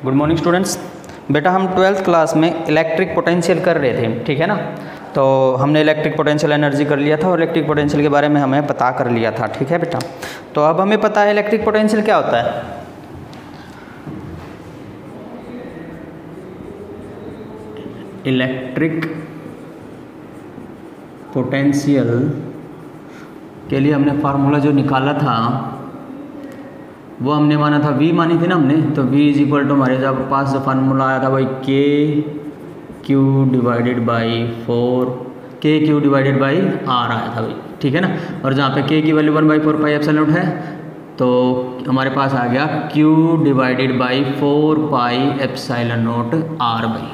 Good morning students. बेटा हम 12th class में इलेक्ट्रिक पोटेंशियल कर रहे थे, ठीक है ना। तो हमने इलेक्ट्रिक पोटेंशियल एनर्जी कर लिया था और इलेक्ट्रिक पोटेंशियल के बारे में हमें पता कर लिया था, ठीक है बेटा। तो अब हमें पता है इलेक्ट्रिक पोटेंशियल क्या होता है। इलेक्ट्रिक पोटेंशियल के लिए हमने फार्मूला जो निकाला था वो हमने माना था V मानी थी ना हमने, तो V इज इक्वल टू हमारे जब पास जो फार्मूला आया था भाई के क्यू डिवाइडेड बाई 4 के क्यू डिवाइडेड बाई आर आया था भाई, ठीक है ना। और जहाँ पे के की वैल्यू 1/4 पाई एप्सिलॉन नॉट है तो हमारे पास आ गया Q divided by 4 pi epsilon naught R भाई।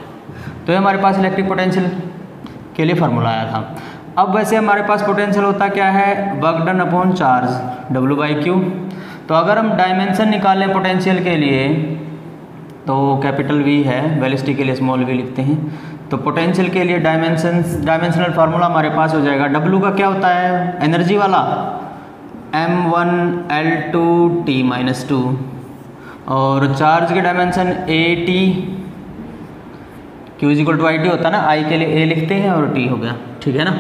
तो ये हमारे पास इलेक्ट्रिक पोटेंशियल के लिए फार्मूला आया था। अब वैसे हमारे पास पोटेंशियल होता क्या है, work done upon charge W/Q। तो अगर हम डायमेंशन निकालें पोटेंशियल के लिए तो कैपिटल V है, वेलोसिटी के लिए स्मॉल v लिखते हैं। तो पोटेंशियल के लिए डायमेंशनल फार्मूला हमारे पास हो जाएगा। W का क्या होता है एनर्जी वाला, m1L2T-2 और चार्ज के dimension AT Q is equal to IT होता है ना, I के लिए A लिखते हैं और T हो गया, ठीक है ना।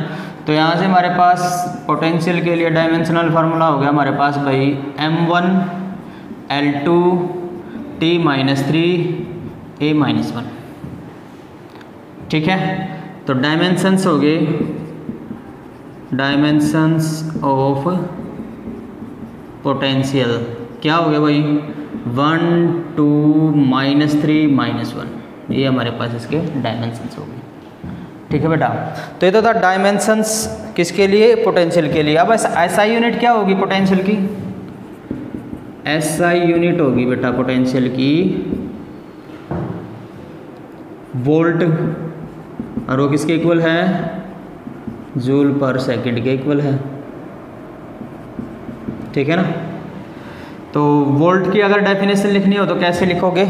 तो यहाँ से हमारे पास पोटेंशियल के लिए डायमेंशनल फार्मूला हो गया हमारे पास भाई m1L2T-3A-1, ठीक है। तो डायमेंशंस हो गए, डायमेंशंस ऑफ पोटेंशियल क्या हो गया भाई 1 2 -3 -1, ये हमारे पास इसके डायमेंशंस हो गए, ठीक है बेटा। तो ये तो था डायमेंशंस किसके लिए, पोटेंशियल के लिए। अब SI यूनिट क्या होगी पोटेंशियल की, SI यूनिट होगी बेटा पोटेंशियल की वोल्ट, और वो किसके इक्वल है, जूल पर सेकंड के इक्वल है, ठीक है ना। तो वोल्ट की अगर डेफिनेशन लिखनी हो तो कैसे लिखोगे,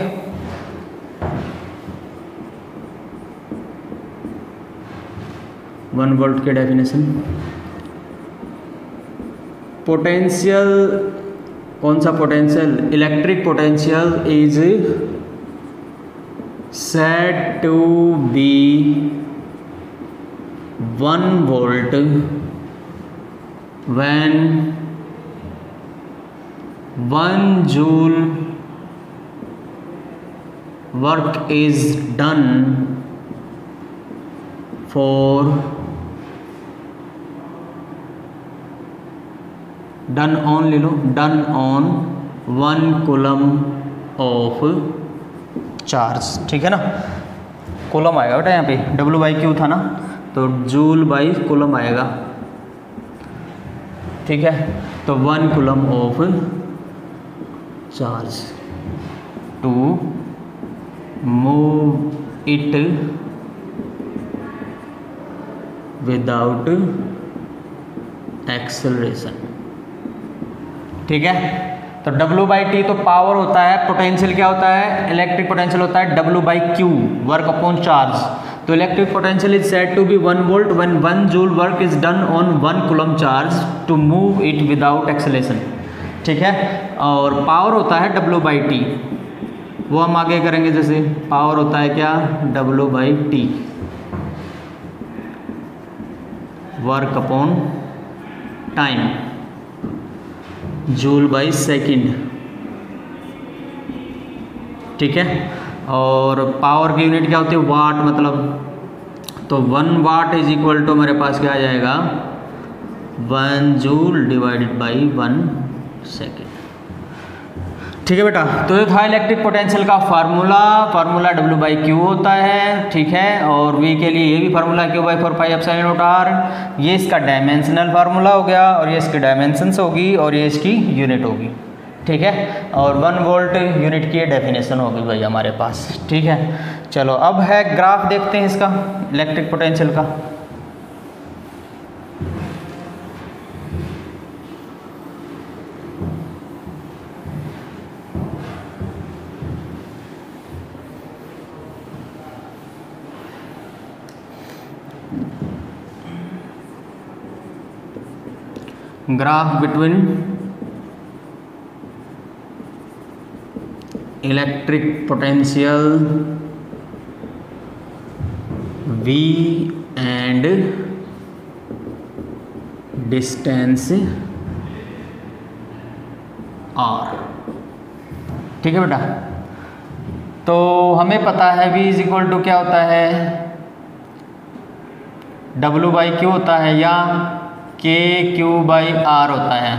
1 वोल्ट की डेफिनेशन। पोटेंशियल कौन सा potential, electric potential is said to be 1 volt when 1 joule work is done done on 1 coulomb of charge, ठीक है ना। कूलम आएगा बेटा यहाँ पे, W/Q था ना तो जूल बाई कूलम आएगा, ठीक है। तो 1 coulomb of charge to move it without acceleration, ठीक है। तो W/T तो पावर होता है, पोटेंशियल क्या होता है, इलेक्ट्रिक पोटेंशियल होता है W/Q वर्क अपॉन चार्ज। तो electric potential is said to be 1 volt when 1 joule work is done on 1 coulomb charge to move it without acceleration, ठीक है। और पावर होता है W/T, वो हम आगे करेंगे। जैसे पावर होता है क्या, W/T work upon time, joule by second, ठीक है। और पावर की यूनिट क्या होती है, वाट, मतलब तो 1 वाट इज इक्वल टू हमारे पास क्या आ जाएगा 1 जूल डिवाइडेड बाई 1 सेकेंड, ठीक है बेटा। तो ये था इलेक्ट्रिक पोटेंशियल का फार्मूला W/Q होता है, ठीक है। और V के लिए ये भी formula Q/4 pi epsilon not R, ये इसका डायमेंशनल फार्मूला हो गया और ये इसकी डायमेंशंस होगी और ये इसकी यूनिट होगी, ठीक है। और 1 वोल्ट यूनिट की डेफिनेशन होगी भाई हमारे पास, ठीक है। चलो अब है ग्राफ देखते हैं इसका इलेक्ट्रिक पोटेंशियल का। Graph between electric potential V and distance R। ठीक है बेटा, तो हमें पता है V इज इक्वल टू क्या होता है, W/Q होता है या KQ/R होता है।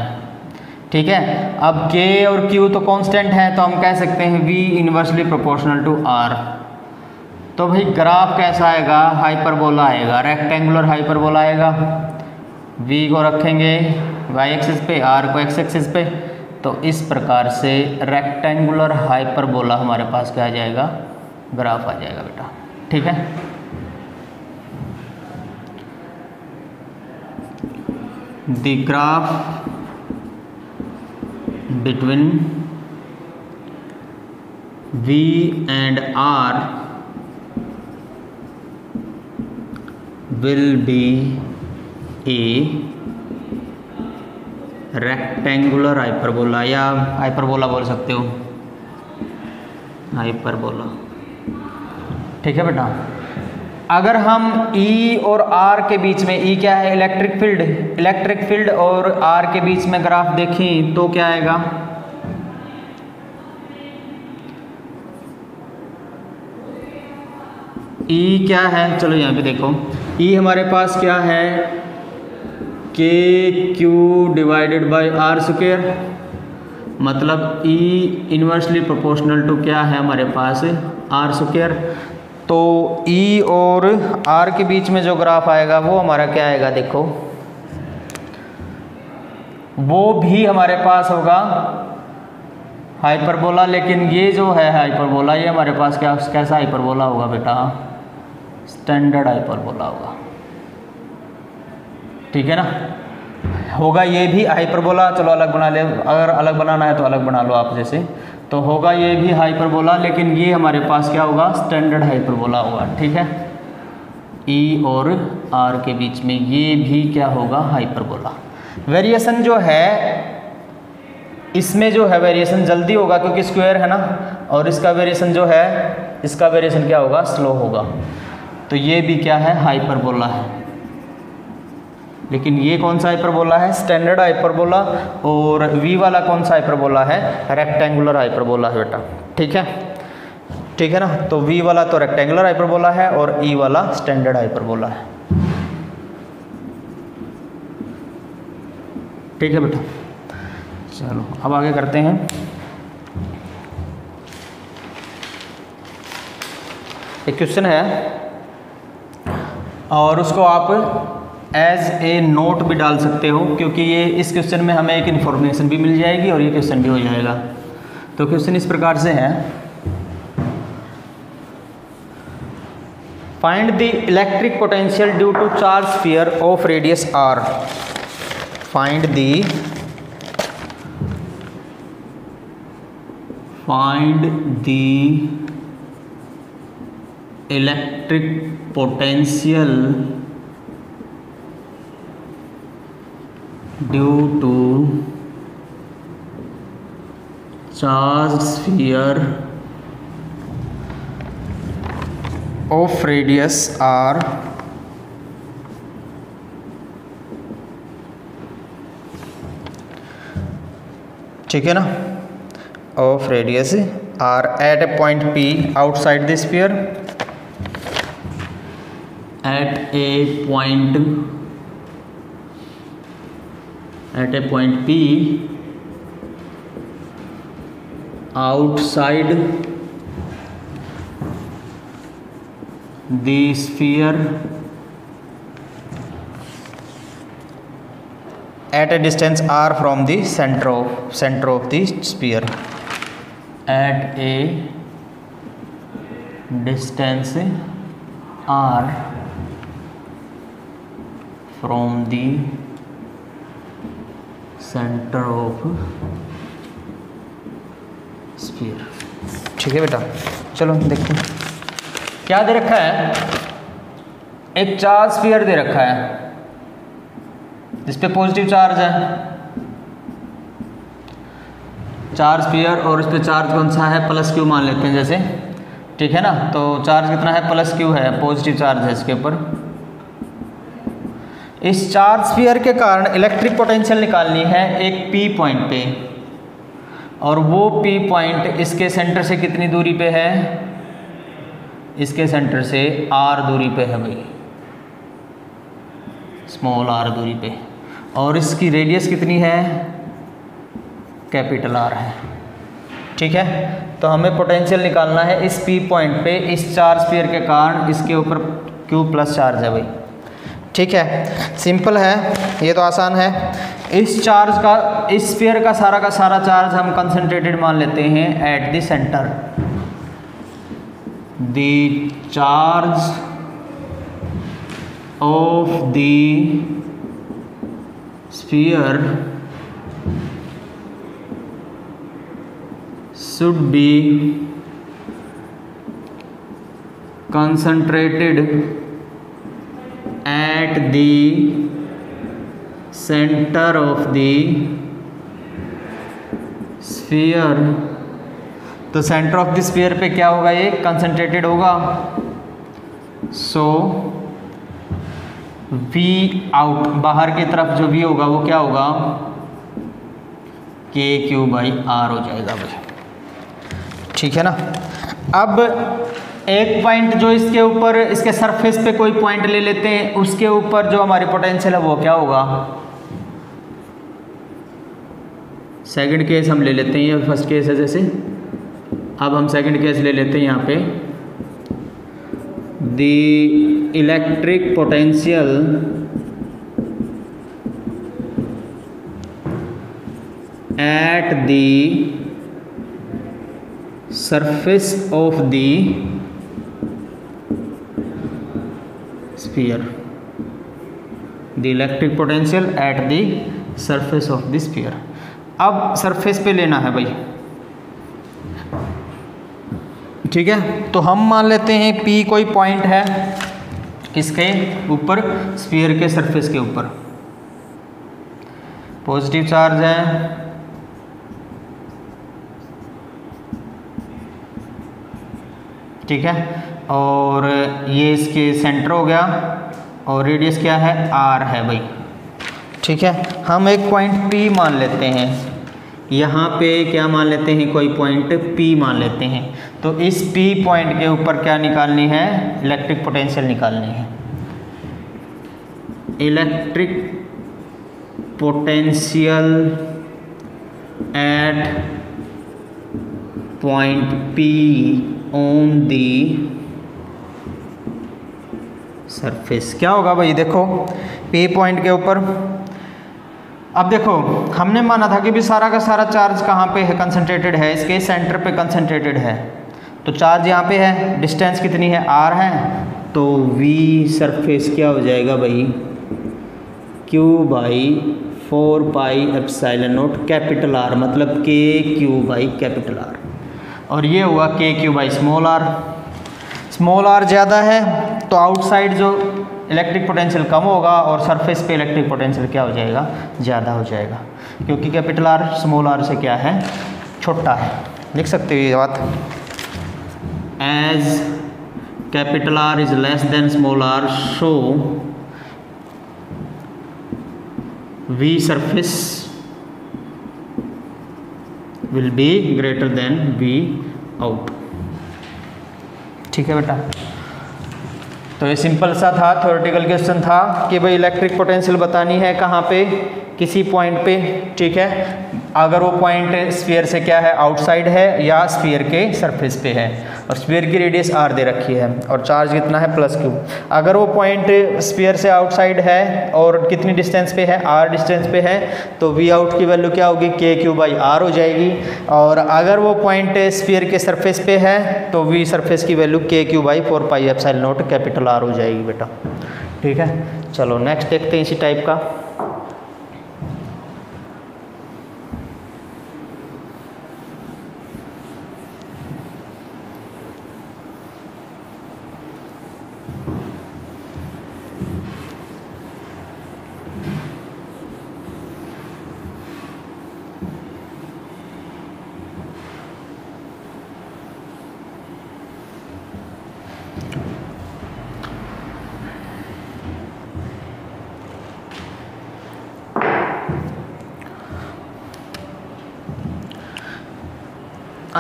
ठीक है, अब K और Q तो कांस्टेंट है, तो हम कह सकते हैं V inversely proportional to R। तो भाई ग्राफ कैसा आएगा, हाइपरबोला आएगा, रेक्टेंगुलर हाइपरबोला आएगा। V को रखेंगे y एक्सिस पे, R को x एक्सिस पे, तो इस प्रकार से रेक्टेंगुलर हाइपरबोला हमारे पास क्या आ जाएगा, ग्राफ आ जाएगा बेटा। ठीक है, the graph between V and R will be a rectangular hyperbola, या हाइपरबोला बोल सकते हो, हाइपरबोला। ठीक है बेटा, अगर हम E और R के बीच में, E क्या है, इलेक्ट्रिक फील्ड, इलेक्ट्रिक फील्ड और R के बीच में ग्राफ देखें तो क्या आएगा, E क्या है, चलो यहाँ पे देखो, E हमारे पास क्या है, KQ divided by R square, मतलब E इनवर्सली प्रोपोर्शनल टू क्या है हमारे पास, R स्क्वायर। तो E और R के बीच में जो ग्राफ आएगा वो हमारा क्या आएगा, देखो वो भी हमारे पास होगा हाइपरबोला, लेकिन ये जो है हाइपरबोला, ये हमारे पास क्या, कैसा हाइपरबोला होगा बेटा, स्टैंडर्ड हाइपरबोला होगा। ठीक है ना, होगा ये भी हाइपरबोला, चलो अलग बना ले, अगर अलग बनाना है तो अलग बना लो आप जैसे, तो होगा ये भी हाइपरबोला, लेकिन ये हमारे पास क्या होगा, स्टैंडर्ड हाइपरबोला होगा। ठीक है, E और R के बीच में ये भी क्या होगा, हाइपरबोला। वेरिएशन जो है इसमें, जो है वेरिएशन जल्दी होगा क्योंकि स्क्वायर है ना, और इसका वेरिएशन जो है, इसका वेरिएशन क्या होगा, स्लो होगा। तो ये भी क्या है, हाइपरबोला है, लेकिन ये कौन सा हाइपरबोला है, स्टैंडर्ड हाइपरबोला, और V वाला कौन सा हाइपरबोला है, रेक्टेंगुलर हाइपरबोला है बेटा। ठीक है, ठीक है ना, तो V वाला तो रेक्टेंगुलर हाइपरबोला है और E वाला स्टैंडर्ड हाइपरबोला है। ठीक है बेटा, चलो अब आगे करते हैं। एक क्वेश्चन है और उसको आप एज ए नोट भी डाल सकते हो, क्योंकि ये इस क्वेश्चन में हमें एक इन्फॉर्मेशन भी मिल जाएगी और ये क्वेश्चन भी हो जाएगा। तो क्वेश्चन इस प्रकार से है, find the electric potential due to charge sphere of radius r। Find the electric potential due to charged sphere of radius r ठीक है ना, of radius r at a point P outside the sphere, at a point P outside the sphere at a distance r from the center of the sphere, at a distance r from the centre of sphere. ठीक है बेटा, चलो देखते हैं क्या दे रखा है। एक चार्ज स्फीयर दे रखा है जिस पे पॉजिटिव चार्ज है। चार्ज स्फीयर और इस पे चार्ज कौन सा है, प्लस क्यू मान लेते हैं जैसे, ठीक है ना। तो चार्ज कितना है, प्लस क्यू है, पॉजिटिव चार्ज है इसके ऊपर। इस चार्ज स्फीयर के कारण इलेक्ट्रिक पोटेंशियल निकालनी है एक पी पॉइंट पे, और वो पी पॉइंट इसके सेंटर से कितनी दूरी पे है, इसके सेंटर से आर दूरी पे है भाई, स्मॉल आर दूरी पे, और इसकी रेडियस कितनी है, कैपिटल आर है, ठीक है। तो हमें पोटेंशियल निकालना है इस पी पॉइंट पे इस चार्ज स्फीयर के कारण, इसके ऊपर क्यू प्लस चार्ज है भाई, ठीक है। सिंपल है, ये तो आसान है। इस चार्ज का, इस स्फीयर का सारा चार्ज हम कंसंट्रेटेड मान लेते हैं at the centre. The charge of the sphere should be concentrated at the center of the sphere। तो सेंटर ऑफ द स्फीयर पे क्या होगा, ये कंसंट्रेटेड होगा। सो वी आउट, बाहर की तरफ जो वी होगा वो क्या होगा, के क्यू बाई आर हो जाएगा भाई, ठीक है ना। अब एक पॉइंट जो इसके ऊपर, इसके सरफेस पे कोई पॉइंट ले लेते हैं, उसके ऊपर जो हमारी पोटेंशियल है वो क्या होगा, सेकंड केस हम ले लेते हैं, ये फर्स्ट केस है जैसे, अब हम सेकंड केस ले लेते हैं यहाँ पे। The electric potential at the surface of the sphere, the electric potential at the surface of the sphere। अब सरफेस पे लेना है भाई, ठीक है। तो हम मान लेते हैं P कोई पॉइंट है किसके ऊपर, स्फीयर के सरफेस के ऊपर, पॉजिटिव चार्ज है, ठीक है, और ये इसके सेंटर हो गया, और रेडियस क्या है, आर है भाई, ठीक है। हम एक पॉइंट P मान लेते हैं, यहाँ पे क्या मान लेते हैं, कोई पॉइंट P मान लेते हैं। तो इस P पॉइंट के ऊपर क्या निकालनी है, इलेक्ट्रिक पोटेंशियल निकालनी है। Electric potential at point P on the surface क्या होगा भाई, देखो P पॉइंट के ऊपर, अब देखो हमने माना था कि भी सारा का सारा चार्ज कहाँ पे है, कंसंट्रेटेड है, इसके सेंटर पे कंसंट्रेटेड है। तो चार्ज यहाँ पे है, डिस्टेंस कितनी है, r है, तो V सरफेस क्या हो जाएगा भाई, Q by 4 pi epsilon not capital R, मतलब K Q by capital R, और ये हुआ K Q by small R. Small R ज़्यादा है तो आउटसाइड जो इलेक्ट्रिक पोटेंशियल कम होगा और सरफेस पे इलेक्ट्रिक पोटेंशियल क्या हो जाएगा, ज़्यादा हो जाएगा, क्योंकि कैपिटल आर स्मॉल आर से क्या है, छोटा है। लिख सकते हो ये बात, as capital R is less than small R, so we surface will be greater than V out, ठीक है बेटा। तो ये सिंपल सा था, थ्योरेटिकल क्वेश्चन था कि भाई इलेक्ट्रिक पोटेंशियल बतानी है कहाँ पे, किसी पॉइंट पे, ठीक है। अगर वो पॉइंट स्फीयर से क्या है, आउटसाइड है, या स्फीयर के सरफेस पे है, और स्फीयर की रेडियस r दे रखी है, और चार्ज कितना है, प्लस क्यू। अगर वो पॉइंट स्फीयर से आउटसाइड है और कितनी डिस्टेंस पे है, r डिस्टेंस पे है, तो v आउट की वैल्यू क्या होगी, के क्यू बाई आर हो जाएगी। और अगर वो पॉइंट स्फीयर के सरफेस पे है तो v सरफेस की वैल्यू के Q by 4 pi epsilon not capital R हो जाएगी बेटा, ठीक है। चलो नेक्स्ट देखते हैं इसी टाइप का।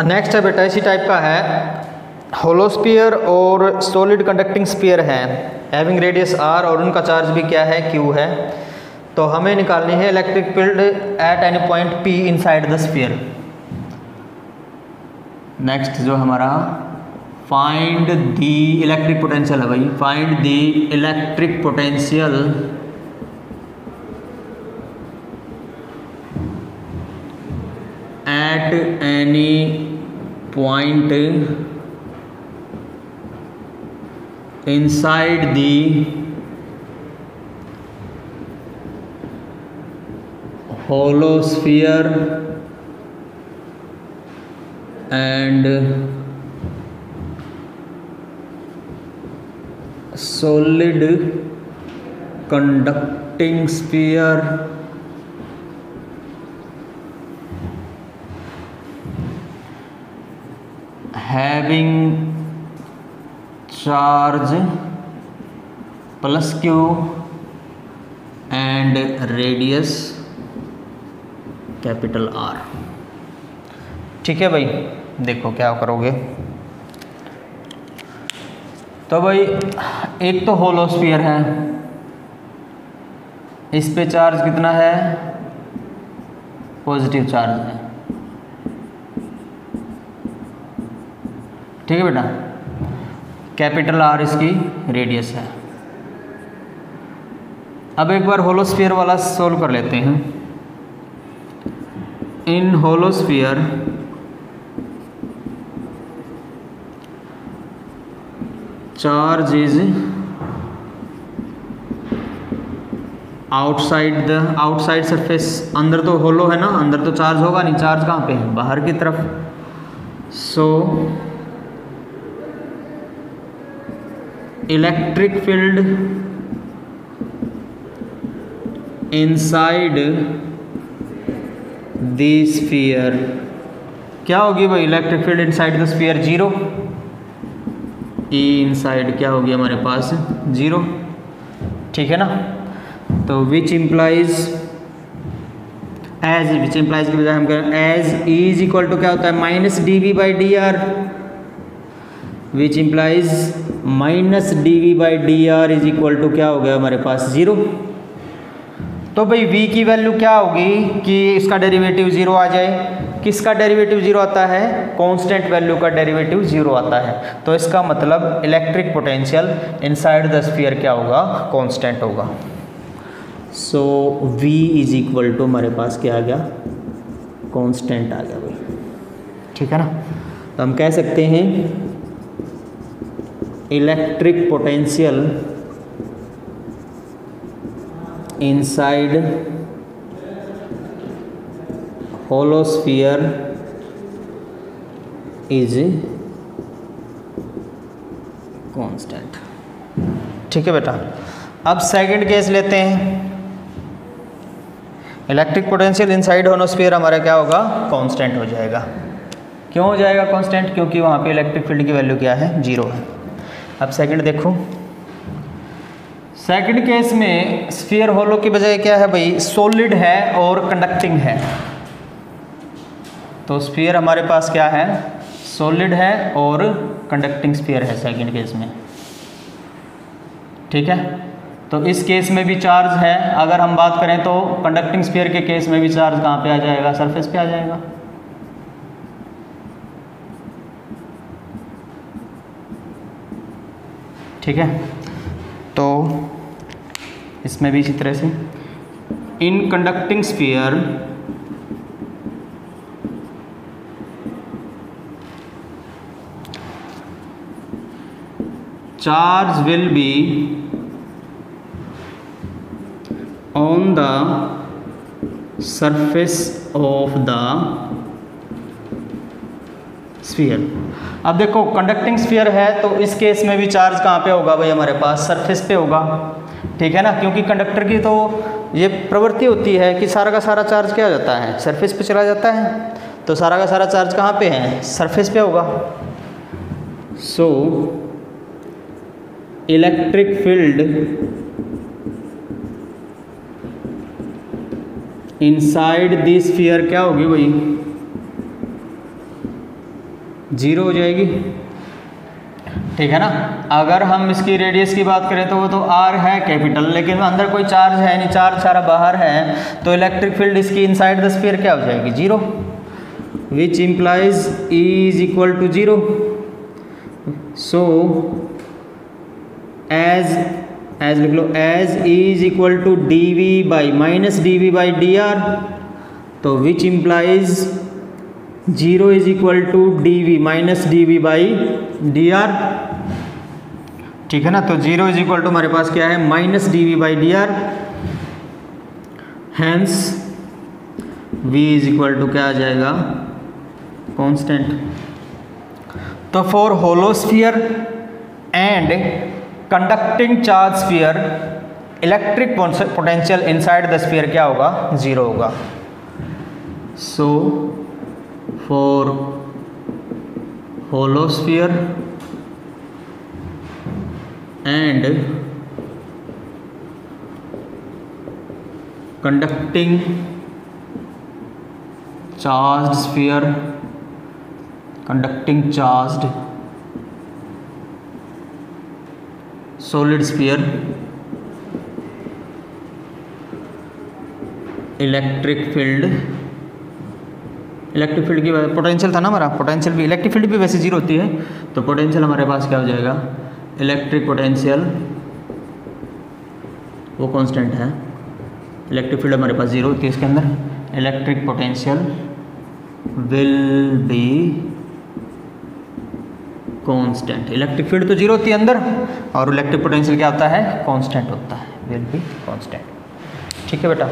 नेक्स्ट है बेटा इसी टाइप का है, होलोस्फीयर और सॉलिड कंडक्टिंग स्फीयर है, हैविंग रेडियस r और उनका चार्ज भी क्या है, q है। तो हमें निकालनी है electric field at any point p inside the sphere. Next जो हमारा फाइंड द इलेक्ट्रिक पोटेंशियल है भाई, find the electric potential at any point inside the holosphere and solid conducting sphere having charge plus q and radius capital R। ठीक है भाई, देखो क्या करोगे। तो भाई एक तो होलोस्फीयर है, इस पे चार्ज कितना है, पॉजिटिव चार्ज है। ठीक है बेटा, कैपिटल R इसकी रेडियस है। अब एक बार होलोस्फीयर वाला सोल्व कर लेते हैं। इन होलोस्फीयर चार्ज इज आउटसाइड सरफेस, अंदर तो होलो है ना, अंदर तो चार्ज होगा नहीं, चार्ज कहाँ पे है, बाहर की तरफ। So electric field inside the sphere क्या होगी भाई, electric field inside the sphere 0, E inside क्या होगी हमारे पास 0। ठीक है ना, तो विच इम्प्लाइज की बजाय हम करें as E is equal to क्या होता है, minus D V by D R, which implies minus D V by D R is equal to क्या हो गया हमारे पास 0। तो भाई v की वैल्यू क्या होगी कि इसका डेरिवेटिव 0 आ जाए। किसका डेरिवेटिव 0 आता है, कांस्टेंट वैल्यू का डेरिवेटिव 0 आता है। तो इसका मतलब electric potential inside the sphere क्या होगा, कांस्टेंट होगा। सो v इज इक्वल टू हमारे पास क्या आ गया, कांस्टेंट आ गया भाई। ठीक है ना, तो हम कह सकते हैं electric potential inside hollow sphere is constant. ठीक है बेटा, अब सेकंड केस लेते हैं। इलेक्ट्रिक पोटेंशियल इनसाइड होलोस्फीयर हमारा क्या होगा, कांस्टेंट हो जाएगा। क्यों हो जाएगा कांस्टेंट, क्योंकि वहाँ पे इलेक्ट्रिक फील्ड की वैल्यू क्या है, 0 है। अब सेकंड देखो, सेकंड केस में स्फीयर होलो की बजाय क्या है भाई, सॉलिड है और कंडक्टिंग है। तो स्फीयर हमारे पास क्या है, सॉलिड है और कंडक्टिंग स्फीयर है सेकंड केस में। ठीक है, तो इस केस में भी चार्ज है। अगर हम बात करें तो कंडक्टिंग स्फीयर के केस में भी चार्ज कहाँ पे आ जाएगा, सरफेस पे आ जाएगा। ठीक है, तो इसमें भी इसी तरह से in conducting sphere charge will be on the surface of the sphere. अब देखो कंडक्टिंग स्फीयर है तो इस केस में भी चार्ज कहाँ पे होगा भाई, हमारे पास सरफेस पे होगा। ठीक है ना, क्योंकि कंडक्टर की तो ये प्रवृत्ति होती है कि सारा का सारा चार्ज क्या हो जाता है, सरफेस पे चला जाता है। तो सारा का सारा चार्ज कहाँ पे है, सरफेस पे होगा। So electric field inside the sphere क्या होगी भाई, 0 हो जाएगी। ठीक है ना। अगर हम इसकी रेडियस की बात करें तो वो तो r है कैपिटल, लेकिन अंदर कोई चार्ज है नहीं, चार्ज सारा बाहर है, तो इलेक्ट्रिक फील्ड इसकी इनसाइड द स्फीयर क्या हो जाएगी, 0, which implies E is equal to 0। So as लिख लो, as E is equal to dv by minus dv by dr, तो which implies 0 is equal to dv minus dv by dr। ठीक है ना। तो 0 इज इक्वल टू हमारे पास क्या है, minus dv by dr, hence v is equal to क्या आ जाएगा, कांस्टेंट। तो for hollow sphere and conducting charge sphere electric potential inside the sphere क्या होगा, 0 होगा। So for hollow sphere and conducting charge sphere, conducting charge solid sphere electric field की potential था ना हमारा, पोटेंशियल भी, इलेक्ट्रिक फील्ड भी वैसे 0 होती है, तो पोटेंशियल हमारे पास क्या हो जाएगा, इलेक्ट्रिक पोटेंशियल वो कांस्टेंट है, इलेक्ट्रिक फील्ड हमारे पास 0 होती है इसके अंदर, electric potential will be constant. Electric field तो 0 होती है अंदर, और इलेक्ट्रिक पोटेंशियल क्या होता है, कांस्टेंट होता है, विल बी कांस्टेंट। ठीक है बेटा।